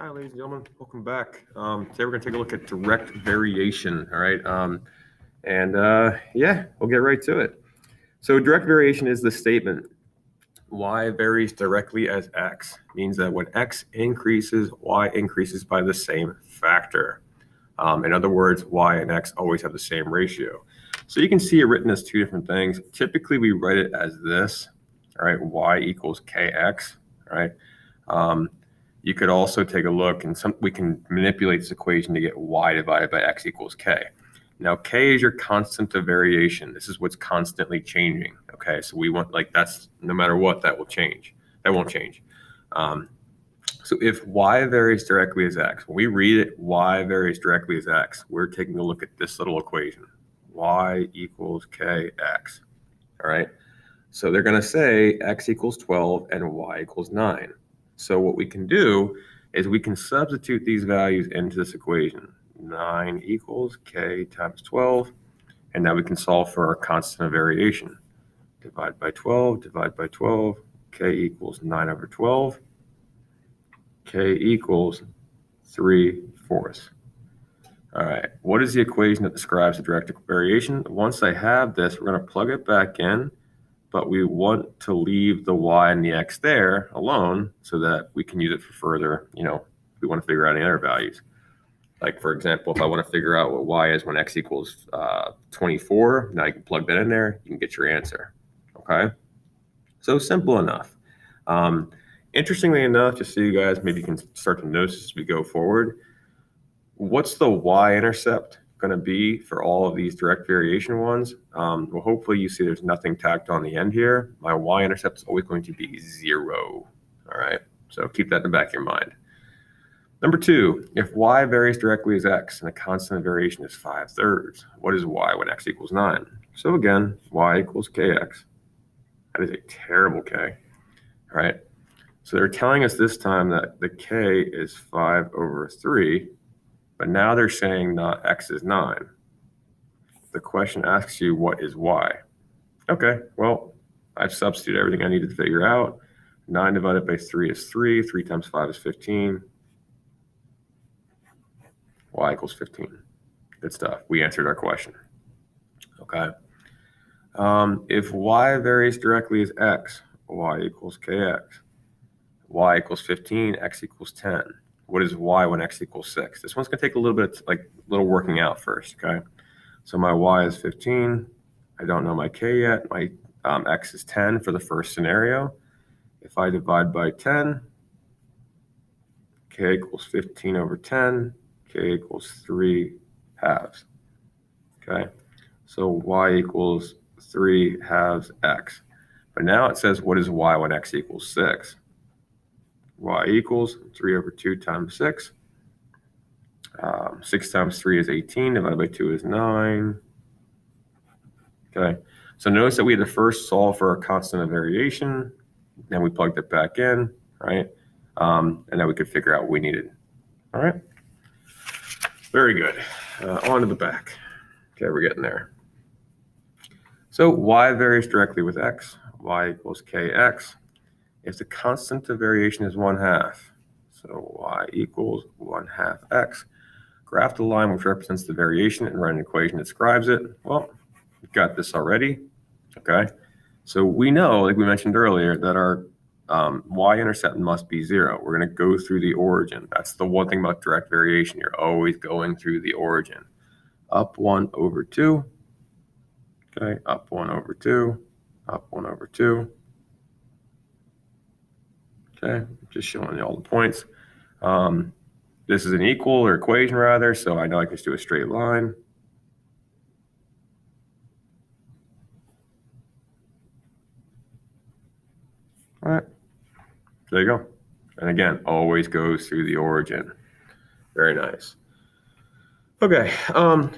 Hi, ladies and gentlemen. Welcome back. Today we're going to take a look at direct variation. All right. Yeah, we'll get right to it. So direct variation is the statement y varies directly as x. Means that when x increases, y increases by the same factor. In other words, y and x always have the same ratio. So you can see it written as two different things. Typically, we write it as this. All right, y equals kx. All right. You could also take a look, and we can manipulate this equation to get y divided by x equals k. Now, k is your constant of variation. This is what's constantly changing. Okay, so we want, like, that's no matter what, that will change. That won't change. So if y varies directly as x, when we read it, y varies directly as x, we're taking a look at this little equation, y equals kx. All right, so they're going to say x equals 12 and y equals 9. So what we can do is we can substitute these values into this equation. 9 equals k times 12. And now we can solve for our constant of variation. Divide by 12, divide by 12. K equals 9 over 12. K equals 3/4. All right, what is the equation that describes the direct variation? Once I have this, we're going to plug it back in. But we want to leave the y and the x there alone so that we can use it for further, if we want to figure out any other values. Like, for example, if I want to figure out what y is when x equals 24, now you can plug that in there, you can get your answer. Okay? So simple enough. Interestingly enough, just so you guys maybe can start to notice as we go forward, what's the y-intercept going to be for all of these direct variation ones? Well, hopefully you see there's nothing tacked on the end here. My y-intercept is always going to be 0. All right, so keep that in the back of your mind. Number 2, if y varies directly as x and the constant of variation is 5/3, what is y when x equals 9? So again, y equals kx. That is a terrible k. All right, so they're telling us this time that the k is 5/3. But now they're saying not x is 9. The question asks you, what is y? Okay, well, I've substituted everything I needed to figure out. 9 divided by 3 is 3. 3 times 5 is 15. Y equals 15. Good stuff. We answered our question. Okay. If y varies directly as x, y equals kx. Y equals 15, x equals 10. What is y when x equals 6? This one's going to take a little bit, little working out first, okay? So my y is 15. I don't know my k yet. My x is 10 for the first scenario. If I divide by 10, k equals 15 over 10. K equals 3/2. Okay? So y equals 3/2 x. But now it says, what is y when x equals 6? Y equals 3/2 times 6. 6 times 3 is 18, divided by 2 is 9. Okay, so notice that we had to first solve for our constant of variation, then we plugged it back in, right? And then we could figure out what we needed. All right, very good. On to the back. Okay, we're getting there. So y varies directly with x. Y equals kx. If the constant of variation is 1/2, so y equals 1/2 x. Graph the line which represents the variation and write an equation that describes it. Well, we've got this already. Okay, so we know, like we mentioned earlier, that our y-intercept must be 0. We're going to go through the origin. That's the one thing about direct variation. You're always going through the origin. Up 1/2. Okay, up 1/2. Up 1/2. Okay, just showing you all the points. This is an equal or equation rather, so I know I can just do a straight line. All right, there you go. And again, always goes through the origin. Very nice. Okay,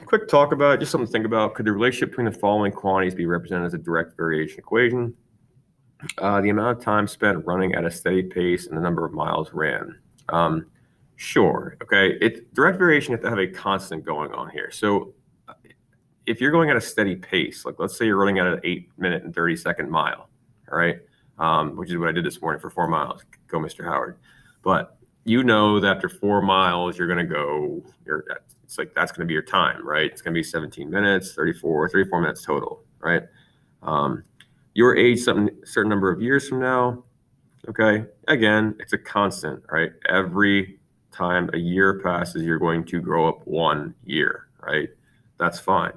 quick talk about, just something to think about. Could the relationship between the following quantities be represented as a direct variation equation? The amount of time spent running at a steady pace and the number of miles ran. Sure, okay. Direct variation, you have to have a constant going on here. So if you're going at a steady pace, like let's say you're running at an 8-minute and 30-second mile, all right, which is what I did this morning for 4 miles. Go, Mr. Howard. But you know that after 4 miles, you're going to go, it's like that's going to be your time, right? It's going to be 17 minutes, 34 minutes total, right? Your age, certain number of years from now, okay? Again, it's a constant, right? Every time a year passes, you're going to grow up 1 year, right? That's fine.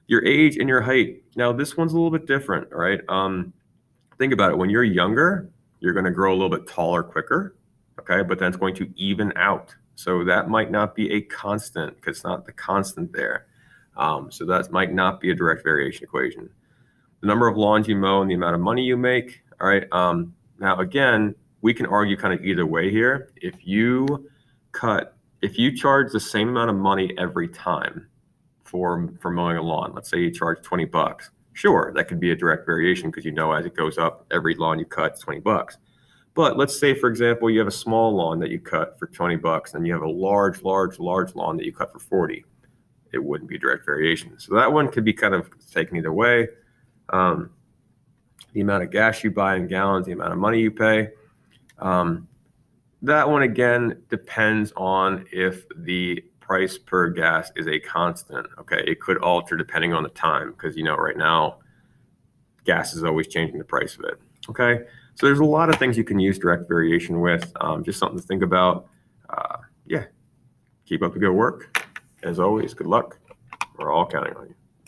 Your age and your height. Now, this one's a little bit different, right? Think about it. When you're younger, you're going to grow a little bit taller quicker, okay? But then it's going to even out. So that might not be a constant because it's not the constant there. So that might not be a direct variation equation. The number of lawns you mow and the amount of money you make, all right? Now, again, we can argue kind of either way here. If you charge the same amount of money every time for mowing a lawn, let's say you charge $20, sure, that could be a direct variation because you know as it goes up, every lawn you cut is $20. But let's say, for example, you have a small lawn that you cut for $20 and you have a large lawn that you cut for 40. It wouldn't be direct variation. So that one could be kind of taken either way. The amount of gas you buy in gallons, the amount of money you pay. That one, again, depends on if the price per gas is a constant. Okay, it could alter depending on the time because, right now, gas is always changing the price of it. Okay, so there's a lot of things you can use direct variation with. Just something to think about. Yeah, keep up the good work. As always, good luck. We're all counting on you.